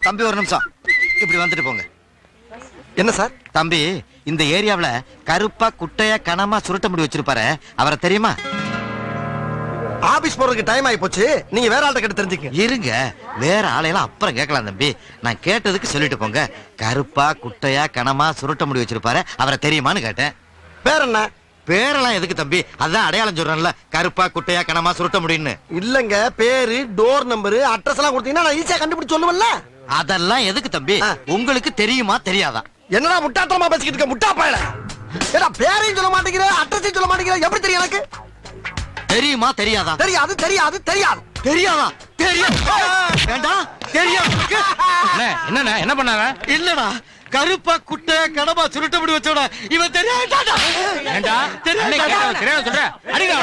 தம்பி ஒரு நிமிஷம் இப்படி வந்துட்டு போங்க. என்ன சார்? தம்பி, இந்த ஏரியாவுல கருப்பா குட்டையா கனமா சுருட்ட முடி வச்சிருப்பாரு, அவரை தெரியுமா? ஆபீஸ் போறதுக்கு டைம் ஆகி போச்சு, நீங்க வேற ஆள்கிட்ட கேட்டு தெரிஞ்சுக்க. இருங்க, வேற ஆளையெல்லாம் அப்புறம் கேட்கலாம் தம்பி. நான் கேட்டதுக்கு சொல்லிட்டு போங்க. கருப்பா குட்டையா கனமா சுருட்ட முடி வச்சிருப்பாரு, அவரை தெரியுமான்னு கேட்டேன். பேர் என்ன? பேரெல்லாம் எதுக்கு தம்பி? அதான் அடையாளம் சொல்றேன்ல, கருப்பா குட்டையா கனமா சுருட்ட முடின்னு. இல்லங்க, பேரு, டோர் நம்பரு, அட்ரஸ் எல்லாம் கொடுத்தீங்கன்னா நான் ஈஸியா கண்டுபிடிச்சு சொல்லுவேன்ல. அதெல்லாம் எதுக்கு தம்பி? உங்களுக்கு தெரியுமா தெரியாதா? என்னடா முட்டாத்தனமா பேசிக்கிட்டு இருக்க முட்டா பயல? ஏடா பேரையும் சொல்ல மாட்டேங்கிற, அட்ரஸையும் சொல்ல மாட்டேங்கிற, எப்படி தெரியும் எனக்கு? தெரியுமா தெரியாதா? தெரியாது தெரியாது தெரியாது. தெரியாதா? தெரியும். ஏண்டா தெரியும். என்ன என்ன பண்ணாங்க? இல்லடா, கருப்பா குட்டை கனமா சுருட்ட முடி வச்சோட இவன் தெரியாதாடா. ஏண்டா தெரியாத சொல்ற? அடிடா.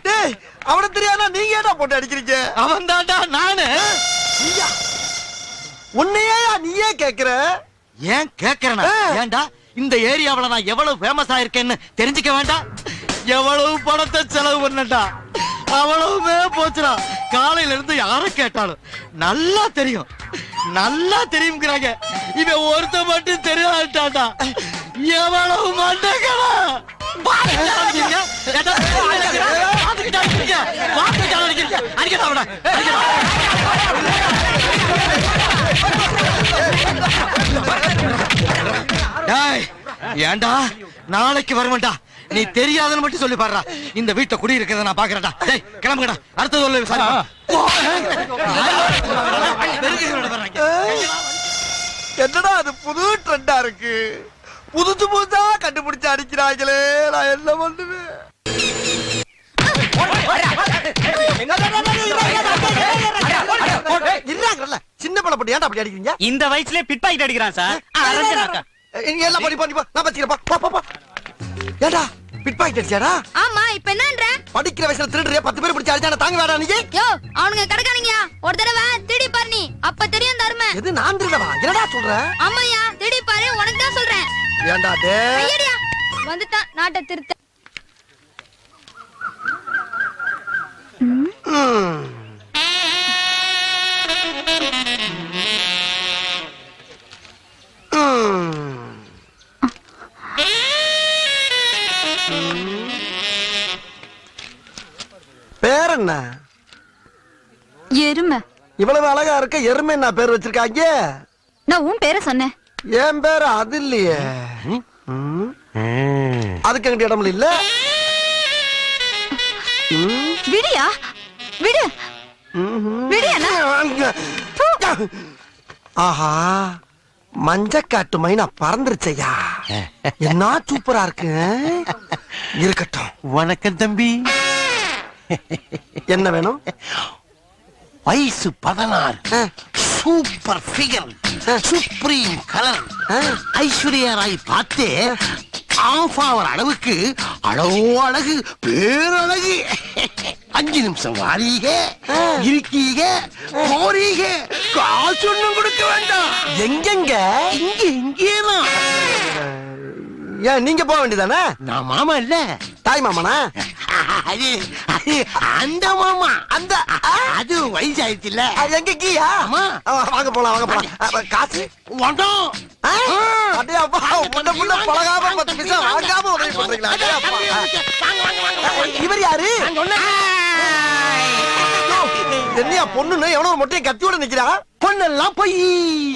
டேய், அவன தெரியாதா நீங்க ஏடா போட்டு அடிக்கிறீங்க? அவன் தான்டா நானு. நீயா? உன்னையே நீயே கேக்குற? ஏன் கேக்குறேனா? ஏண்டா இந்த ஏரியாவுல நான் எவ்வளவு ஃபேமஸ் ஆயிருக்கேன்னு தெரிஞ்சுக்க வேண்டாம்? எவ்வளவு பணத்தை செலவு பண்ணட்டா, அவ்வளவுமே போச்சுடா. காலையில இருந்து யாரை கேட்டாலும் நல்லா தெரியும் நல்லா தெரியுங்கிறாங்க. இவன் ஒருத்த மட்டும் தெரியாட்டாடா. எவ்வளவு மண்டகடா. ஏண்டா நாளைக்கு வருவேன்டா. நீ தெரியாதுன்னு மட்டும் சொல்லி பாருடா. இந்த வீட்டை குடி இருக்கிறத நான் பாக்குறேன்டா. டேய் கிளம்புங்கடா, அடுத்தது சொல்லு. என்னடா அது புது ட்ரெண்டா இருக்கு? புதுசு புதுசா கண்டுபிடிச்சு அடிக்கிறாங்களே, நான் என்ன பண்ணுவேன்? சின்ன பழம் பட்டி ஏன்டா அப்படி அடிக்கிறீங்க? இந்த வயசுலயே பிட் பாக்கெட் அடிக்கிறான் சார். எல்லாம் பண்ணி பண்ணி நான் பச்சிக்கிறப்பா. ஏடா பிட் பாக்கெட் அடிச்சாடா? ஆமா, இப்ப என்னன்ற? படிக்கிற வயசுல திருடுறியா? 10 பேர் பிடிச்சு அடிச்சான தாங்க வேடா நீ? யோ, அவனுங்க கடக்கானீங்கயா. ஒரு தடவை திருடி பாரு, நீ அப்ப தெரியும் தர்ம. எது நான் திருடவா? என்னடா சொல்ற? ஆமாயா, திருடி பாரு, உனக்கு தான் சொல்றேன். ஏண்டா டேய்? ஐயடியா, வந்துட்டான் நாட்டை திருத்த. பேர் என்ன? எருமை. இவ்வளவு அழகா இருக்க எருமை என்ன பேர் வச்சிருக்காங்க? நான் உன் பேரை சொன்னேன். என் பேர் அது இல்லையே. அதுக்கு எங்கிட்ட இடம் இல்ல. விடியா விடு. விடியா? ஆஹா, மஞ்சக்காட்டு மைனா பறந்துருச்சையா. என்ன சூப்பரா இருக்கு. இருக்கட்டும். வணக்கம் தம்பி. என்ன வேணும்? வயசு 16, super figure, supreme colour, Aishwarya Rai பார்த்தே ஆஃப் ஆவர் அளவுக்கு அழகோ அழகு, பேரழகு. 5 நிமிஷம் வாரீக, இருக்கீக, போறீக, காசு ஒண்ணும் கொடுக்க வேண்டாம். எங்கெங்க? இங்கேதான். ஏன் நீங்க போக வேண்டியதானே? நான் மாமா இல்ல, தாய் மாமனா? அது அந்த மாமா. அந்த அது வயசு ஆயிடுச்சு இல்ல. எங்க கீயா? வாங்க போலாம் வாங்க போலாம். காசு வந்தோம். அடையாப்பா, முன்ன முன்ன பழகாம 10 பைசா வாங்காம உதவி பண்றீங்களா? அடையாப்பா. இவர் யாரு? என்னையா பொண்ணுன்னு எவனோ ஒரு மொட்டையை கத்தியோட நிக்கிறா? பொண்ணெல்லாம் பொய்.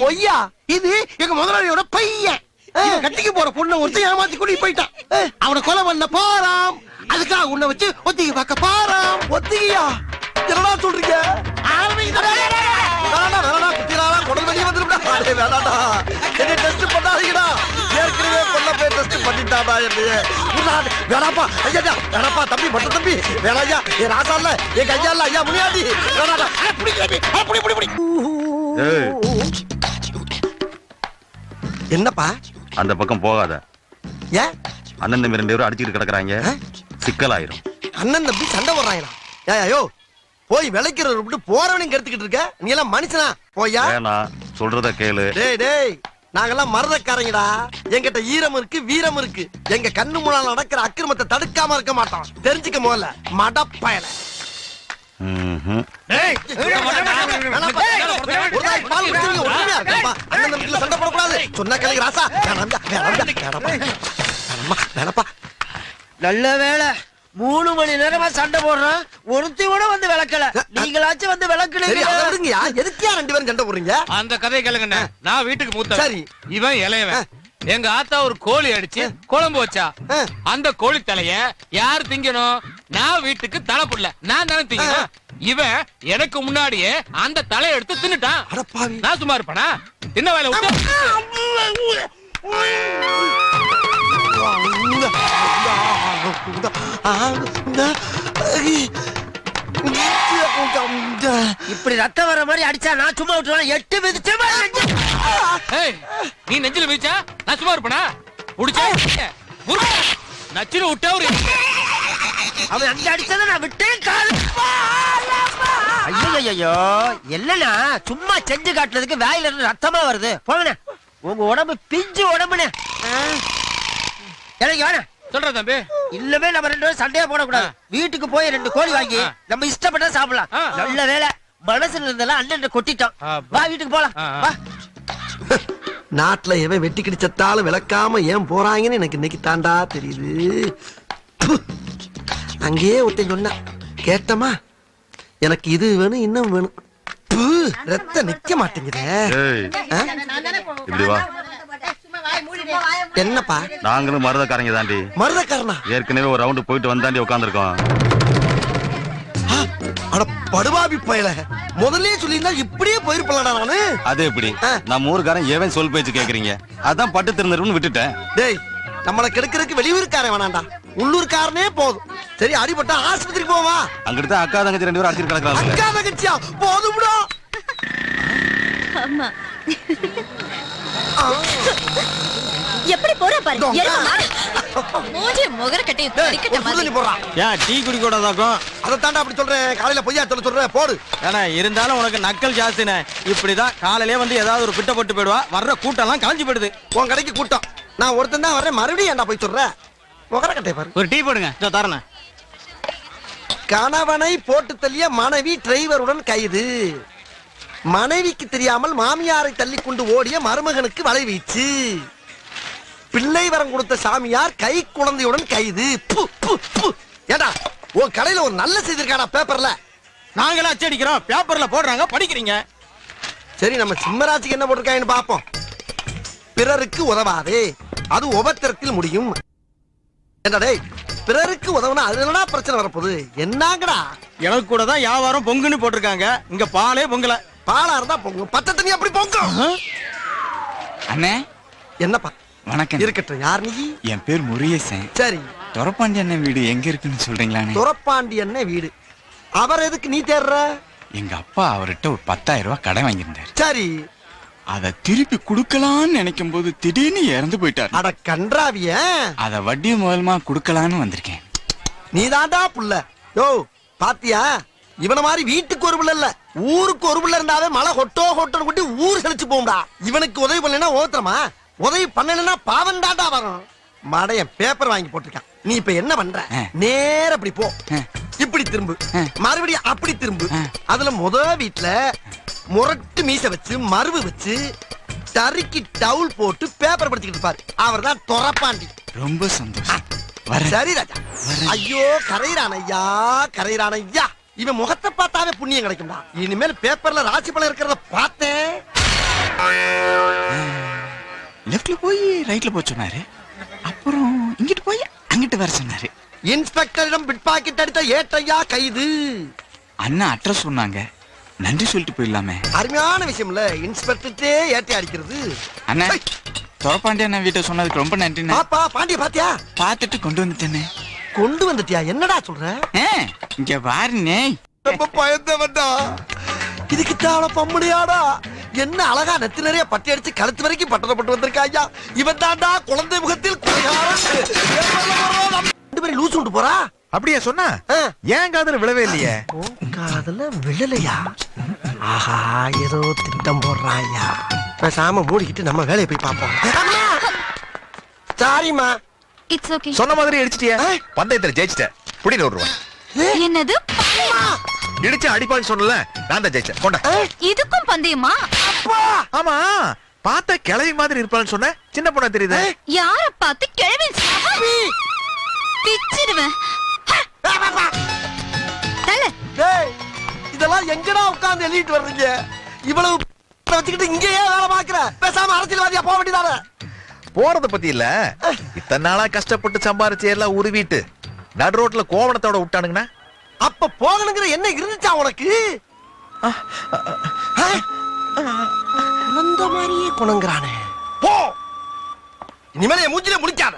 பொய்யா? இது எங்க முதலாளியோட பையன். கட்டிக்கு போற பொண்ணை ஒருத்தன் ஏமாத்தி கூட்டிட்டு போயிட்டான். அவனை கொலை பண்ண போறான். அதுக்காக உன்னை வச்சு ஒத்திகை பார்க்க போறான். ஒத்திகையா? என்னடா சொல்றீங்க? குடல் வெளியே வந்துருடா. வேணாடா, என்ன டெஸ்ட் பண்ணாதீங்கடா. ஏற்கனவே பொண்ண போய் டெஸ்ட் பண்ணிட்டாடா என்னைய. வேணாப்பா ஐயா, வேணாப்பா தம்பி, மட்டும் தம்பி வேணாயா. என் ராசா இல்ல, என் கையா இல்ல ஐயா, முனியாண்டி வேணாடா. என்னப்பா? அந்த பக்கம் போகாத. ஏன்? அண்ணன் தம்பி 2 பேரும் அடிச்சுட்டு கிடக்குறாங்க, சிக்கலாயிரும். அண்ணன் தம்பி சண்டை போடுறாங்களா? ஏயோ போய் விளைக்கிறத விட்டு போறவனையும் கெடுத்துக்கிட்டு இருக்க. நீ எல்லாம் மனுஷனா? போயா. வேணா, சொல்றத கேளு. டேய் டேய், நாங்கெல்லாம் மருதக்காரங்கடா. எங்கிட்ட ஈரம் இருக்கு, வீரம் இருக்கு. எங்க கண்ணு முன்னால நடக்கிற அக்கிரமத்தை தடுக்காம இருக்க மாட்டோம். தெரிஞ்சுக்க முதல்ல மடப்பயல. ம்ஹும். சண்டை போடக்கூடாது. சொன்ன கேளுங்க ராசா. வேணப்பா. நல்ல வேளை 3 மணி நேரமா சண்டை போடுறோம், ஒருத்தி கூட வந்து விளக்கல. நீங்களாச்சும் வந்து சரி, விளக்குனீங்க. அதை விடுங்கயா. எதுக்குயா 2 பேரும் சண்டை போடுறீங்க? அந்த கதையை கேளுங்கண்ணே. நான் வீட்டுக்கு மூத்த, சரி. இவன் இளையவன். எங்க ஆத்தா ஒரு கோழி அடிச்சு குழம்பு வச்சா. அந்த கோழி தலைய யார் திங்கணும்? நான் வீட்டுக்கு தலை புள்ள, நான் தானே திங்கணும். இவன் எனக்கு முன்னாடியே அந்த தலையை எடுத்து தின்னுட்டான். அடப்பாவி. நான் சும்மா இருப்பேனா? தின்ன வேலை விட்டு இப்படி ரத்தம் வர மாதிரி அடிச்சா நான் சும்மா விட்டுருவேன். 8 மிதிச்சு ஏய், நீ நெஞ்சில வீச்சா நான் சும்மா இருப்பேனா? புடிச்சா நச்சில விட்டா ஒரு அவன் அங்க அடிச்சதை நான் விட்டேன். காலு ஐயோ இல்லனா சும்மா செஞ்சு காட்டுறதுக்கு வாயில இருந்து ரத்தமா வருது. போங்கண்ணே, உங்க உடம்பு பிஞ்சு உடம்புனே. எனக்கு வேணாம். சொல்ற தம்பி. இல்லவே நம்ம 2 பேரும் சண்டையா போடக்கூடாது. வீட்டுக்கு போய் 2 கோழி வாங்கி நம்ம இஷ்டப்பட்டா சாப்பிடலாம். நல்ல வேலை மனசுல இருந்தெல்லாம் அண்ணன் கொட்டிட்டோம். வா வீட்டுக்கு போலாம். வா. நாட்டுல எவன் வெட்டி கிடிச்சத்தாலும் விளக்காம ஏன் போறாங்கன்னு எனக்கு இன்னைக்கு தாண்டா தெரியுது. அங்கேயே ஒருத்தன் சொன்ன கேட்டமா, எனக்கு இது வேணும் இன்னும் வேணும். ரத்த நிக்க மாட்டேங்குதே. ஏய், இப்படி வா. என்னப்பா? நாங்களும் மருதக்காரங்க தாண்டி. மருதக்காரனா? ஏற்கனவே ஒரு ரவுண்டு போயிட்டு வந்தாண்டி உட்காந்துருக்கோம். அட படுபாவி பயல, முதல்லயே சொல்லியிருந்தா இப்படியே போயிருப்பலடா நானு. அது எப்படி? நம்ம ஊருக்காரன் ஏவன் சொல் பேச்சு கேக்குறீங்க, அதான் பட்டு திருந்தருன்னு விட்டுட்டேன். டேய், நம்மள கெடுக்கிறதுக்கு வெளியூர்காரன் வேணாண்டா, உள்ளூர்காரனே போதும். சரி, அடிபட்டா ஆஸ்பத்திரிக்கு போவா. அங்கிட்டு தான் அக்கா தங்கச்சி 2 பேரும் அடிச்சிட்டு கிடக்குறாங்க. அக்கா தங்கச்சியா? போதும்டா. எப்படி போற பாரு. மூஞ்சி முகர கட்டி ஒரு சுடுதண்ணி போடுறா. ஏன் டீ குடிக்க கூடாதாக்கும்? அதை தாண்டா அப்படி சொல்றேன். காலையில பொய்யா சொல்றேன். போடு. ஏன்னா இருந்தாலும் உனக்கு நக்கல் ஜாஸ்தினே. இப்படிதான் காலையிலே வந்து ஏதாவது ஒரு பிட்ட போட்டு போயிடுவா. வர்ற கூட்டம் எல்லாம் காஞ்சி போயிடுது. உன் கடைக்கு கூட்டம். நான் ஒருத்தன் தான் வர்றேன். மறுபடியும் ஏன்டா போய் சொல்ற? முகர கட்டை பாரு. ஒரு டீ போடுங்க. தரண கணவனை போட்டு தள்ளிய மனைவி டிரைவருடன் கைது. மனைவிக்கு தெரியாமல் மாமியாரை தள்ளி கொண்டு ஓடிய மருமகனுக்கு வலை வீச்சு. பிள்ளை வரம் கொடுத்த சாமியார் கை குழந்தையுடன் கைது. ஏடா, உன் கடையில ஒரு நல்ல செய்தி இருக்காடா பேப்பர்ல? நாங்களே அச்சடிக்கிறோம், பேப்பர்ல போடுறாங்க, படிக்கிறீங்க. சரி, நம்ம சிம்மராஜுக்கு என்ன போட்டிருக்காங்கன்னு பாப்போம். பிறருக்கு உதவாதே, அது உபத்திரத்தில் முடியும். என்னடே, பிறருக்கு உதவுனா அது என்னடா பிரச்சனை வரப்போகுது? என்னங்கடா? எனக்கு கூட தான் வியாபாரம் பொங்குன்னு போட்டிருக்காங்க. இங்க பாலே பொங்கல. பாலா இருந்தா பொங்கும், பச்சை தண்ணி அப்படி பொங்கும். அண்ணே என்னப்பா? வணக்கம். இருக்கட்டும். யார் நீ? என் பேர் முருகேசன். சரி, தொரப்பாண்டி அண்ணன் வீடு எங்க இருக்குன்னு சொல்றீங்களாண்ணே? துரப்பாண்டி என்ன வீடு? அவர் எதுக்கு நீ தேடுற? எங்க அப்பா அவர்கிட்ட ஒரு 10,000 ரூபாய் கடன் வாங்கியிருந்தாரு. சரி, அதை திருப்பி கொடுக்கலான்னு நினைக்கும் போது திடீர்னு இறந்து போயிட்டாரு. அட கன்றாவிய, அதை வட்டி முதலமா கொடுக்கலான்னு வந்திருக்கேன். நீ தாண்டா புள்ள. யோ பாத்தியா, இவன மாதிரி வீட்டுக்கு ஒரு புள்ள இல்ல, ஊருக்கு ஒரு புள்ள இருந்தாவே மழை ஹொட்டோ ஹொட்டோன்னு கொட்டி ஊர் செழிச்சு போகும்டா. இவனுக்கு உதவி பண்ணலன்னா ஓத்திரமா, உதவி பண்ணலன்னா பாவம் தாண்டா வரும். மடையன் பேப்பர் வாங்கி போட்டிருக்கான். நீ இப்ப என்ன பண்ற? நேர அப்படி போ, இப்படி திரும்பு, மறுபடியும் அப்படி திரும்பு. அதுல வீட்டுல முரட்டு மீச வச்சு மருவு வச்சு தறிக்கு டவுல் போட்டு பேப்பர் படிச்சுக்கிட்டு இருப்பாரு. அவர் தான் துரப்பாண்டி. ரொம்ப சந்தோஷம். சரி ராஜா. ஐயோ, கரையிறான் ஐயா, கரையிறான் ஐயா. இவன் முகத்தை பார்த்தாவே புண்ணியம் கிடைக்கும்டா. இனிமேல் பேப்பர்ல ராசி பலன் இருக்கிறத பார்த்தேன். லெஃப்ட்ல போய் ரைட்ல போய் சொன்னாரு. அப்புறம் இங்கிட்டு போய் அங்கிட்டு வர சொன்னாரு. இன்ஸ்பெக்டரிடம் பிட் பாக்கெட் அடித்த ஏட்டையா கைது. அண்ணா அட்ரஸ் சொன்னாங்க, நன்றி சொல்லிட்டு போயிடலாமே. அருமையான விஷயம்ல, இன்ஸ்பெக்டரே ஏட்டை அடிக்கிறது. அண்ணா, தொரப்பாண்டி அண்ணன் வீட்டை சொன்னதுக்கு ரொம்ப நன்றி. பாப்பா, பாண்டிய பாத்தியா? பார்த்துட்டு கொண்டு வந்துட்டேனே. கொண்டு வந்துட்டியா? என்னடா சொல்ற? இங்க பாருண்ணே. ரொம்ப பயந்தவன்டா. இதுக்கு தாள பம்முடியாடா. என்ன அழகா நெத்தி நிறைய பட்டி அடிச்சு கழுத்து வரைக்கும் பட்டணப்பட்டு வந்திருக்காயா. இவன் தாண்டா குழந்தை முகத்தில் குறையாரம். 2 பேரும் லூசு விட்டு போறா. அப்படியே சொன்னா ஏன் காதுல விழவே இல்லையே? காதுல விழலையா? ஆஹா, ஏதோ திட்டம் போடுறாயா. பேசாம மூடிக்கிட்டு நம்ம வேலையை போய் பார்ப்போம். சாரிம்மா. It's okay. சொன்ன மாதிரி அடிச்சிட்டியா? பந்தயத்துல ஜெயிச்சிட்ட. புடின ஒரு ரூபா. என்னது? இடிச்சு அடிப்பான்னு சொன்னல, நான் தான் ஜெயிச்சேன். கொண்டா. இதுக்கும் பந்தயமா? ஆமா, பார்த்தா கிளவி மாதிரி இருப்பான்னு சொன்ன, சின்ன பொண்ணா தெரியுது. யார பார்த்து கிழவி பிச்சிடுவேன். தல. டேய், இதெல்லாம் எங்கடா உட்கார்ந்து எழுதிட்டு வர்றீங்க? இவ்வளவு வச்சுக்கிட்டு இங்கேயே வேலை பாக்குற. பேசாம அரசியல்வாதியா போக வேண்டியதானே? போறத பத்தி இல்ல, இத்தனை நாளா கஷ்டப்பட்டு சம்பாரிச்சு எல்லாம் உருவிட்டு நடு ரோட்ல கோவணத்தோட விட்டானுங்கன்னா அப்ப போகணுங்கிற என்ன இருந்துச்சா உனக்கு? குழந்த மாதிரியே குணங்குறானே. போ, இனிமேல் என் மூஞ்சிலே முடிக்காத.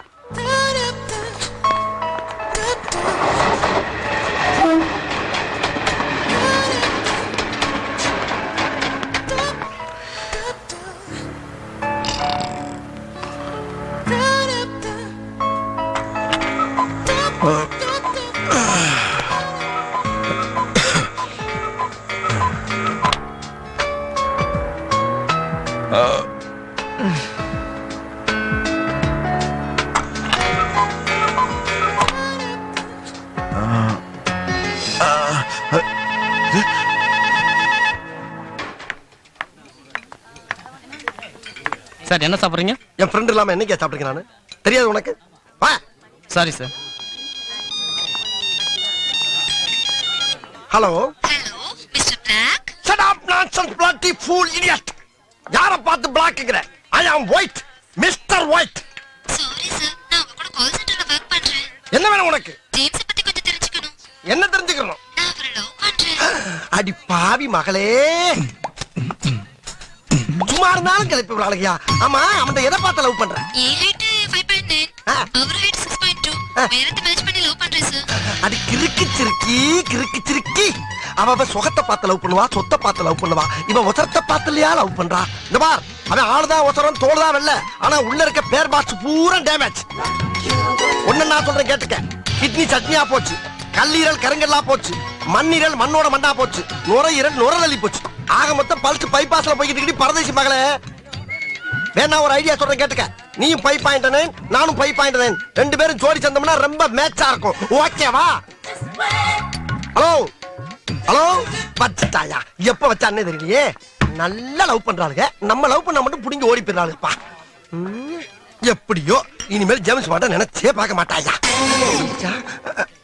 சார் என்ன சாப்பிடுறீங்க? என் ஃப்ரெண்ட் இல்லாம என்னைக்கு சாப்பிட்டுருக்கேன் நானு? தெரியாது உனக்கு? வா. Sorry sir. Hello. Hello mister black. Shut up nonsense bloody fool idiot. யார பார்த்து பிளாக்ங்கற? I am white. Mr. White. Sorry sir, நான் உங்க கூட கால் சென்டர்ல வர்க் பண்றேன். என்ன வேணும் உனக்கு? ஜேம்ஸ் பத்தி கொஞ்சம் தெரிஞ்சுக்கணும். என்ன தெரிஞ்சுக்கணும்? நான் அவரை லவ் பண்றேன். அடி பாவி மகளே. சும்மா இருந்தாலும் கிளப்பி விடாளையா? ஆமா, அவன் எதை பார்த்து லவ் பண்ற? என் ஹைட் 5.9, அவர் ஹைட் 6.2. வேறத்தை மேட்ச் பண்ணி லவ் பண்றேன் சார். அடி கிறுக்கு சிறுக்கி. அவ சுகத்தை பார்த்து லவ் பண்ணுவா, சொத்தை பார்த்து லவ் பண்ணுவா. இவன் ஒசரத்தை பார்த்து இல்லையா லவ் பண்றா? இந்த பார், அவன் ஆளுதான் ஒசரம், தோல்தான் வெல்ல. ஆனா உள்ள இருக்க பேர் பாக்ஸ் பூரா டேமேஜ். ஒண்ணு நான் சொல்றேன் கேட்டுக்க. கிட்னி சட்னியா போச்சு, கல்லீரல் கருங்கல்லா போச்சு, மண்ணீரல் மண்ணோட மண்ணா போச்சு, நுரையீரல் நுரலி போச்சு. ஆக மொத்தம் பல்ஸ் பைபாஸ்ல போய்கிட்டு பரதேசி மகளே. வேணா ஒரு ஐடியா சொல்றேன் கேட்டுக்க. நீயும் 5.9, நானும் 5.9. ரெண்டு பேரும் ஜோடி சேர்ந்தோம்னா ரொம்ப மேட்சா இருக்கும். ஓகேவா? Hello hello. வச்சுட்டாயா? எப்ப வச்சானே தெரியலையே. நல்லா லவ் பண்றாளுங்க. நம்ம லவ் பண்ணா மட்டும் புடிங்கி ஓடி போயிடறாளுப்பா. எப்படியோ இனிமேல் ஜேம்ஸ் மாட்ட நினைச்சே பார்க்க மாட்டாயா.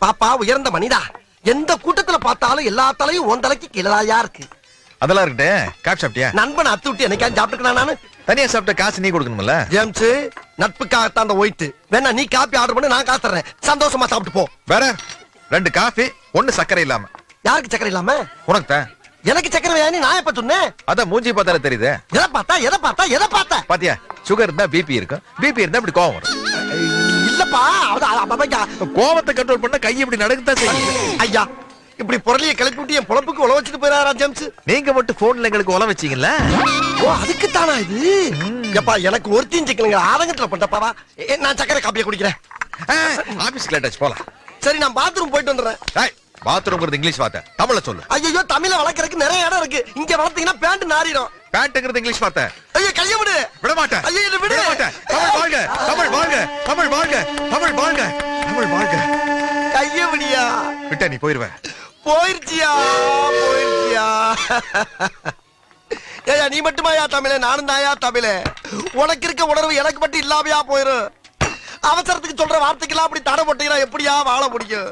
பாப்பா உயர்ந்த மனிதா, எந்த கூட்டத்துல பார்த்தாலும் எல்லா தலையும் உன் தலைக்கு கீழாயா இருக்கு. அதெல்லாம் இருக்கட்டும், காப்பி சாப்பிட்டியா? நண்பன் அத்து விட்டு என்னைக்கா சாப்பிட்டுக்கா நானு? தனியா சாப்பிட்ட காசு நீ கொடுக்கணும்ல. ஜேம்ஸ், நட்புக்காகத்தான் அந்த ஒயிட். வேணா நீ காப்பி ஆர்டர் பண்ணி நான் காசு தர்றேன். சந்தோஷமா சாப்பிட்டு போ. வேற 2 காஃபி, 1 சக்கரை இல்லாம. யாருக்கு சக்கரை இல்லாம? உனக்கு தான். எனக்கு சக்கரை வேணாம். நான் எப்ப சொன்னேன்? அதான் மூஞ்சி பார்த்தாலே தெரியுது. எதை பார்த்தா? பாத்தியா, சுகர் இருந்தா பிபி இருக்கும், பிபி இருந்தா இப்படி கோவம் வரும். இல்லப்பா, கோவத்தை கண்ட்ரோல் பண்ண கை இப்படி நடக்கத்தான் செய்யும். ஐயா, இப்படி பொருளியை கிளப்பி விட்டு என் பொழப்புக்கு உழ வச்சுட்டு போயிடாரா ஜேம்ஸ்? நீங்க மட்டும் போன்ல எங்களுக்கு உல வச்சீங்கல்ல. ஓ, அதுக்கு தானா இது? எப்பா, எனக்கு ஒருத்தையும் சிக்கலுங்க ஆதங்கத்துல பண்ணப்பாவா. நான் சக்கரை காப்பியை குடிக்கிறேன். ஆபீஸ்க்கு லேட் ஆச்சு, போலாம். சரி, நான் பாத்ரூம் போயிட்டு வந்துடுறேன். பாத்ரூம்ங்கிறது இங்கிலீஷ் வார்த்தை, தமிழ்ல சொல்லு. ஐயோ, தமிழ வளர்க்கறதுக்கு நிறைய இடம் இருக்கு. இங்க வளர்த்தீங்கன்னா பேண்ட் நாரிடும். பேண்ட்ங்கிறது இங்கிலீஷ் வார்த்தை. ஐயோ, கைய விடு. விட மாட்டேன். ஐயோ, என்ன விடு. விட மாட்டேன். தமிழ் வாழ்க, தமிழ் வாழ்க, தமிழ் வாழ்க, தமிழ் வாழ்க, தமிழ் வாழ்க. கைய விடியா. விட்ட நீ போயிருவ. போயிருச்சியா. ஏயா, நீ மட்டுமாயா தமிழே? நானும் தாயா தமிழே. உனக்கு இருக்க உணர்வு எனக்கு மட்டும் இல்லாமையா போயிரும். அவசரத்துக்கு சொல்ற வார்த்தைக்கெல்லாம் அப்படி தடை போட்டீங்கன்னா எப்படியா வாழ முடியும்?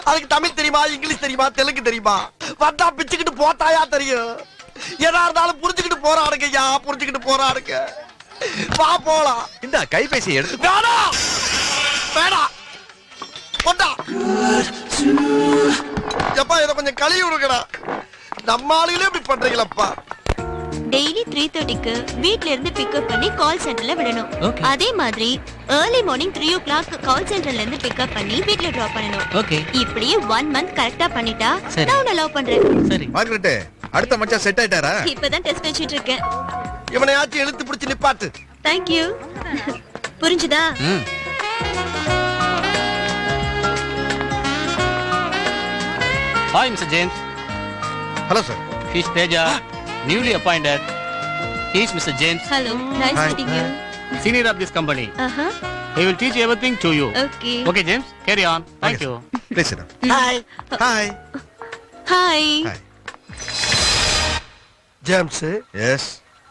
அதுக்கு தமிழ் தெரியுமா, இங்கிலீஷ் தெரியுமா, தெலுங்கு தெரியுமா? வந்தா பிச்சுக்கிட்டு போட்டாயா தெரியும். எதா இருந்தாலும் புரிஞ்சுக்கிட்டு போறாடுங்கய்யா, புரிஞ்சுக்கிட்டு போறாடுங்க. வா போலாம். இந்த கைபேசி எடுத்து. வேணாம் போட்டா. எப்பா, இதை கொஞ்சம் கழுவி விடுங்கடா. நம்ம ஆளுகளே இப்படி பண்றீங்களப்பா. டெய்லி 3:30க்கு வீட்ல இருந்து பிக்கப் பண்ணி கால் சென்டர்ல விடணும். அதே மாதிரி early morning 3 o'clock கால் சென்டர்ல இருந்து பிக்கப் பண்ணி வீட்ல டிராப் பண்ணணும். இப்படி 1 month கரெக்ட்டா பண்ணிட்டா நான் உன்னை லவ் பண்றேன். சரி மார்கரெட், அடுத்த மச்சான் செட் ஆயிட்டாரா? இப்பதான் டெஸ்ட் வச்சிட்டு இருக்கேன். இவனையாச்சும் இழுத்து பிடிச்சு நிப்பாட்டு. Thank you. புரிஞ்சுதா? Hi Mr. James. Hello sir. He's Teja, newly appointed. He is Mr. James, Hello, nice Hi. meeting you. senior of this company. Uh-huh. He will teach everything to you. Okay. Okay, James, carry on. Thank you. Please hi hi Hi. Hi James yes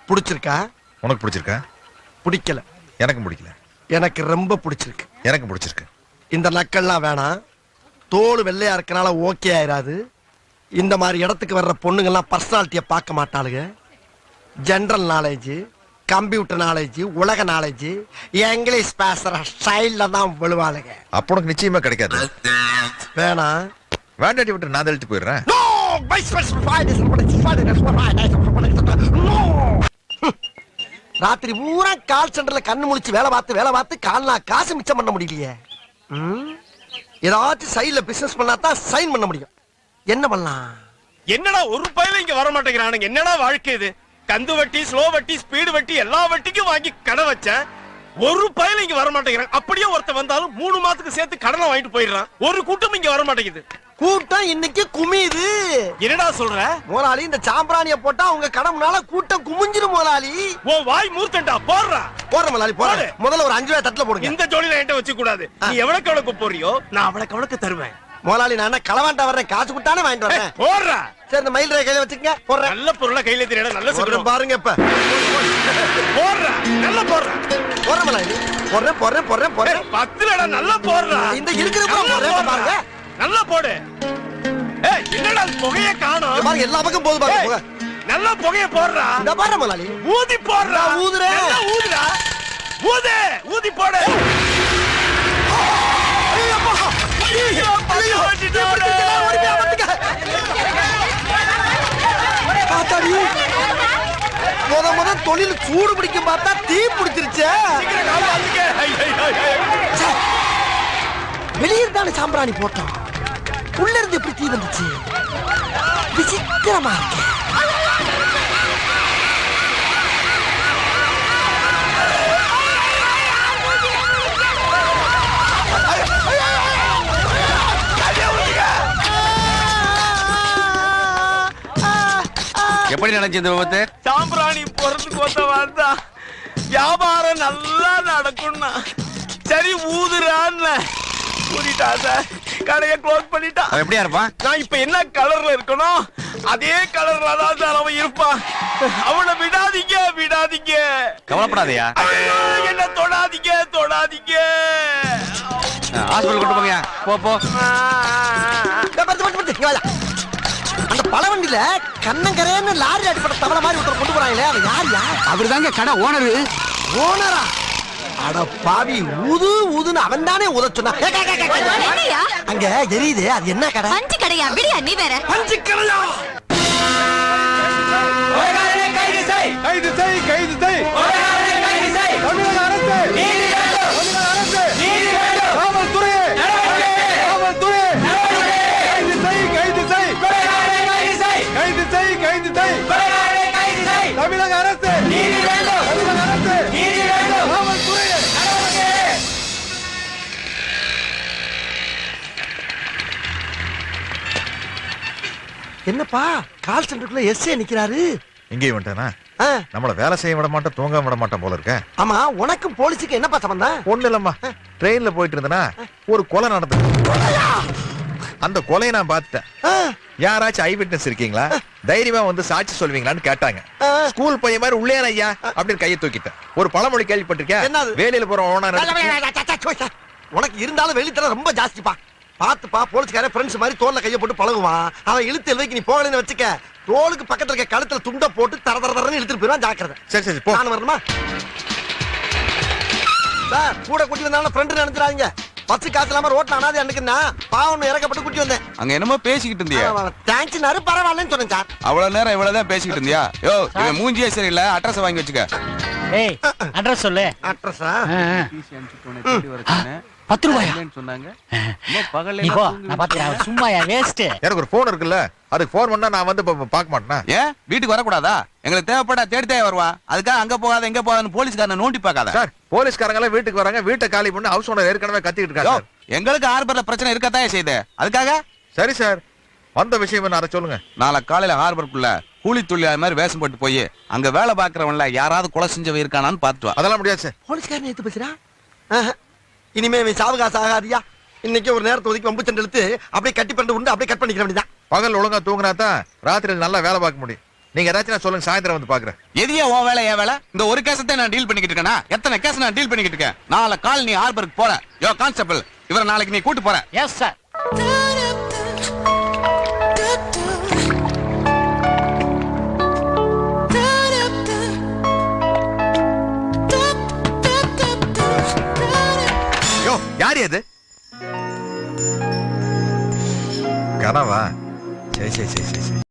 பிடிச்சிருக்கா? உனக்கு பிடிச்சிருக்கா? பிடிக்கல. எனக்கு பிடிக்கல. எனக்கு ரொம்ப பிடிச்சிருக்கு. எனக்கு பிடிச்சிருக்கு. இந்த நக்கல்லாம் வேணாம். தோல் வெள்ளையா இருக்கனால ஓகே ஆயிராது. இந்த மாதிரி இடத்துக்கு வர்ற பொண்ணுங்கெல்லாம் பர்சனாலிட்டியை பார்க்க மாட்டாளுங்க. ஜெனரல் நாலேஜ், கம்ப்யூட்டர் நாலேஜ், உலக நாலேஜ், இங்கிலீஷ் பேசுற ஸ்டைல்ல தான் விழுவாளுங்க. அப்போ உனக்கு நிச்சயமா கிடைக்காது. வேணாம். வேண்டாட்டி விட்டு நான் தள்ளிட்டு போயிடுறேன். ராத்திரி பூரா கால் சென்டர்ல கண்ணு முழிச்சு வேலை பார்த்து கால்னா காசு மிச்சம் பண்ண முடியலையே. ஏதாச்சும் சைடுல பிசினஸ் பண்ணா தான் சைன் பண்ண முடியும். என்ன பண்ணலாம்? என்னடா ஒரு பையில இங்க வர மாட்டேங்கிறானுங்க. என்னடா வாழ்க்கை இது? கந்து வட்டி, ஸ்லோ வட்டி, ஸ்பீடு வட்டி எல்லா வட்டிக்கும் வாங்கி கடை வச்சேன். ஒரு பையில இங்க வர மாட்டேங்கிறாங்க. அப்படியே ஒருத்த வந்தாலும் 3 மாசத்துக்கு சேர்த்து கடனை வாங்கிட்டு போயிடுறான். ஒரு கூட்டம் இங்க வர மாட்டேங்குது. கூட்டம் இன்னைக்கு குமியுது. என்னடா சொல்ற? முதலாளி இந்த சாம்பிராணிய போட்டா உங்க கடை முன்னால கூட்டம் குமிஞ்சிரும் முதலாளி. ஓ வாய் மூர்த்தண்டா போடுறா. போற முதலாளி போடு. முதல்ல ஒரு 5 ரூபாய் தட்டுல போடுங்க. இந்த ஜோலில என்கிட்ட வச்சு கூடாது. நீ எவ்வளவுக்கு எவ்வளவுக்கு போறியோ நான் அவ்வளவுக்கு தருவேன். முதலாளி நான் என்ன களவாண்டா வர்றேன், காசு கொடுத்தானே வாங்கிட்டு வரேன். போடுறா. சரி இந்த மயில் ரேகை கையில வச்சுக்கங்க. போடுறேன். நல்ல பொருளை கையில தெரியடா. நல்ல சொல்றேன் பாருங்க இப்ப. போடுறா. நல்ல போடுறா. போற முதலாளி. போடுறேன். 10லடா நல்ல போடுறா. இந்த இருக்கிற போடுறேன் பாருங்க. நல்லா போடு. ஏய் என்னடா புகைய காணோம்? பாருங்க எல்லா பக்கம் போகுது பாருங்க. நல்ல புகைய போடுறா. இந்த பாரு முதலாளி. ஊதி போடுறா. ஊதுறேன். ஊதுடா. ஊதி போடு. முத தொழில் சூடு பிடிக்கும் பார்த்தா தீ பிடிச்சிருச்சு. வெளியிருந்தானே சாம்பிராணி போட்டோம். உள்ள இருந்து எப்படி தீ வந்துச்சு? விசித்திரமா இருக்கு. எப்படி நடந்துச்சு இந்த விபத்து? சாம்பிராணி போறதுக்கு ஒத்த வந்தா வியாபாரம் நல்லா நடக்கும்னா சரி ஊதுறான்னு ஊதிட்டா சார். கடையை க்ளோஸ் பண்ணிட்டா. அவன் எப்படியா இருப்பான்? நான் இப்ப என்ன கலர்ல இருக்கணும் அதே கலர்ல தான் சார் அவன் இருப்பான். அவனை விடாதீங்க. கவலைப்படாதயா. என்ன தொடாதீங்க. ஹாஸ்பிடல் கொண்டு போங்க. போ. அந்த பழவண்டியில கண்ணங்கரேன்னு லாரி அடிப்பட்ட தவளை மாதிரி ஒருத்தர் கொண்டு போறாங்களே, அது யாரியா? அவர் தாங்க கடை ஓனரு. ஓனரா? அட பாவி, ஊதுன்னு அவன் தானே ஊத சொன்னா. என்னையா? அங்க எரியுது, அது என்ன கடை? பஞ்சு கடையா? விடியா நீ வேற. பஞ்சு கடையா? கைது செய். தமிழக அரசு நீதி வேண்டும். காவல்துறை கைது செய். தமிழக அரசு நீதி வேண்டும். காவல்துறை என்னப்பா கால் சென்டருக்குள்ள எஸ்ஏ நிக்கிறாரு? இங்கே வந்துட்டானா? நம்மள வேலை செய்ய விட மாட்டேன், தூங்க விட மாட்டேன் போல இருக்க. ஆமா, உனக்கும் போலீஸுக்கு என்னப்பா சம்பந்தம்? ஒண்ணு இல்லம்மா, ட்ரெயின்ல போயிட்டு இருந்தனா ஒரு கொலை நடந்தது. அந்த கொலையை நான் பார்த்துட்டேன். யாராச்சும் ஐ விட்னஸ் இருக்கீங்களா, தைரியமா வந்து சாட்சி சொல்வீங்களான்னு கேட்டாங்க. ஸ்கூல் பையன் மாதிரி உள்ளே ஐயா அப்படின்னு கையை தூக்கிட்டேன். ஒரு பழமொழி கேள்விப்பட்டிருக்கேன், வேலையில போற ஓனர். உனக்கு இருந்தாலும் வெளித்தர ரொம்ப ஜாஸ்திப்பா. பாத்துப்பா, போலீஸ்கார ஃப்ரெண்ட்ஸ் மாதிரி தோல்ல கைய போட்டு பழகுவான். அவன் இழுத்து எழுதிக்கு நீ போகலன்னு வச்சுக்க, தோலுக்கு பக்கத்துல இருக்க கழுத்துல துண்ட போட்டு தரன்னு இழுத்துட்டு போயிடுவான். ஜாக்கிரதை. சரி போ. நான் வரணுமா சார்? கூட கூட்டி வந்தாலும் ஃப்ரெண்டு நினைச்சிடாதீங்க. பஸ் காசு இல்லாம ரோட்ல அனாதை அன்னைக்குன்னா பாவம் இறக்கப்பட்டு கூட்டி வந்தேன். அங்க என்னமோ பேசிக்கிட்டு இருந்தியா? தேங்க்ஸ்னாரு, பரவாயில்லன்னு சொன்னேன் சார். அவ்வளவு நேரம் இவ்வளவுதான் பேசிக்கிட்டு இருந்தியா? யோ, இவன் மூஞ்சியே சரியில்லை, அட்ரஸ் வாங்கி வச்சுக்க. ஏய் அட்ரஸ் சொல்லு. அட்ரஸா? 10 ரூபாயா சொன்னாங்க. நீ போ, நான் பாத்துறேன். சும்மாயா வேஸ்ட். எனக்கு ஒரு போன் இருக்குல்ல, அதுக்கு போன் பண்ணா நான் வந்து பார்க்க மாட்டேனா? ஏன் வீட்டுக்கு வரக்கூடாதா? எங்களுக்கு தேவைப்பட்டா தேடி வருவா. அதுக்காக அங்க போகாத இங்க போகாதன்னு போலீஸ்காரனை நோண்டி பார்க்காத. சார், போலீஸ்காரங்க எல்லாம் வீட்டுக்கு வராங்க, வீட்டை காலி பண்ணி ஹவுஸ் ஓனர் ஏற்கனவே கத்திட்டு இருக்காங்க. எங்களுக்கு ஹார்பர்ல பிரச்சனை இருக்கத்தான் செய்யுது. அதுக்காக சரி சார், வந்த விஷயம் என்ன அதை சொல்லுங்க. நாளை காலையில ஹார்பருக்குள்ள கூலி தொழிலாளி மாதிரி வேஷம் போட்டு போய் அங்க வேலை பாக்குறவன்ல யாராவது கொலை செஞ்சவன் இருக்கானான்னு பாத்துட்டு வா. அதெல்லாம் முடியாது சார். போலீஸ்காரன் எடுத்து பேசுறா இனிமே இவன் சாவகாசம் ஆகாதியா. இன்னைக்கு ஒரு நேரத்தை ஒதுக்கி வம்பு சண்டை இழுத்து அப்படியே கட்டி பண்ணிட்டு உண்டு அப்படியே கட் பண்ணிக்கிற வேண்டியதான். பகல் ஒழுங்கா தூங்கினா தான் ராத்திரி நல்லா வேலை பார்க்க முடியும். நீங்க ஏதாச்சும் சொல்லுங்க, சாயந்தரம் வந்து பாக்குறேன். எதையா உன் வேலை என் வேலை? இந்த ஒரு கேஸத்தை நான் டீல் பண்ணிக்கிட்டு இருக்கேனா? எத்தனை கேஸ் நான் டீல் பண்ணிக்கிட்டு இருக்கேன். நாளை கால் நீ ஹார்பருக்கு போற. யோ கான்ஸ்டபிள், இவரை நாளைக்கு நீ கூட்டு போற. Yes sir. யோ யார் அது? கனவா? சரி சரி சரி சரி.